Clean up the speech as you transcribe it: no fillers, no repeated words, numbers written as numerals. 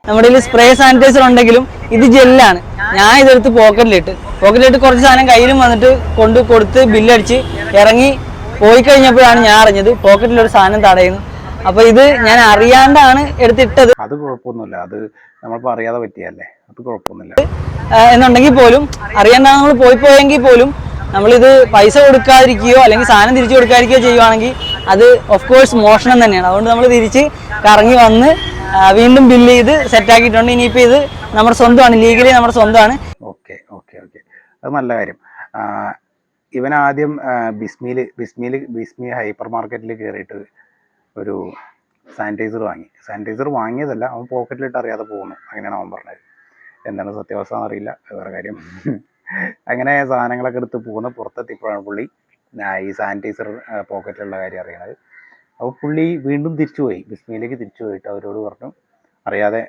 നമ്മുടെ കയ്യിൽ spray sanitiser ഉണ്ടെങ്കിലും ഇത് ജെല്ലാണ്. ഞാൻ ഇതെടുത്ത് പോക്കറ്റിലിട്ട് കുറച്ച് സാധനം കയ്യിലും വന്നിട്ട് കൊടുത്ത് ബില്ലടിച്ച് ഇറങ്ങി പോയി കഴിഞ്ഞപ്പോഴാണ് ഞാൻ അറിഞ്ഞത് പോക്കറ്റിലൊരു സാധനം തടയുന്നു. അപ്പൊ ഇത് ഞാൻ അറിയാണ്ടാണ് എടുത്തിട്ടത്. അത് കുഴപ്പമൊന്നുമില്ല, അത് നമ്മളിപ്പോൾ അറിയാതെ പറ്റിയല്ലേ, അത് കുഴപ്പമൊന്നുമില്ല. എന്നുണ്ടെങ്കിൽ പോലും അറിയാണ്ടാണ് നമ്മൾ പോയെങ്കിൽ പോലും നമ്മളിത് പൈസ കൊടുക്കാതിരിക്കുകയോ അല്ലെങ്കിൽ സാധനം തിരിച്ചു കൊടുക്കാതിരിക്കുകയോ ചെയ്യുവാണെങ്കിൽ അത് ഓഫ് കോഴ്സ് മോഷണം തന്നെയാണ്. അതുകൊണ്ട് നമ്മൾ തിരിച്ച് കറങ്ങി വന്ന് വീണ്ടും ബില്ല് ചെയ്ത് സെറ്റാക്കിയിട്ടുണ്ട്. ഇനിയിപ്പോൾ ഇത് നമ്മുടെ സ്വന്തമാണ്, ലീഗലി നമ്മുടെ സ്വന്തമാണ്. ഓക്കെ, അത് നല്ല കാര്യം. ഇവൻ ആദ്യം ബിസ്മി ഹൈപ്പർ മാർക്കറ്റിൽ കയറിയിട്ട് ഒരു സാനിറ്റൈസർ വാങ്ങിയതല്ല, അവൻ പോക്കറ്റിലിട്ട് അറിയാതെ പോകുന്നു, അങ്ങനെയാണ് അവൻ പറഞ്ഞത്. എന്താണ് സത്യാവസ്ഥ എന്നറിയില്ല, വേറെ കാര്യം. അങ്ങനെ സാധനങ്ങളൊക്കെ എടുത്ത് പോകുന്ന പുറത്തെത്തിയപ്പോഴാണ് പുള്ളി ഈ സാനിറ്റൈസർ പോക്കറ്റിലുള്ള കാര്യം അറിയണത്. അപ്പോൾ പുള്ളി വീണ്ടും ബിസ്മിയിലേക്ക് തിരിച്ചു പോയിട്ട് അവരോട് പറഞ്ഞു അറിയാതെ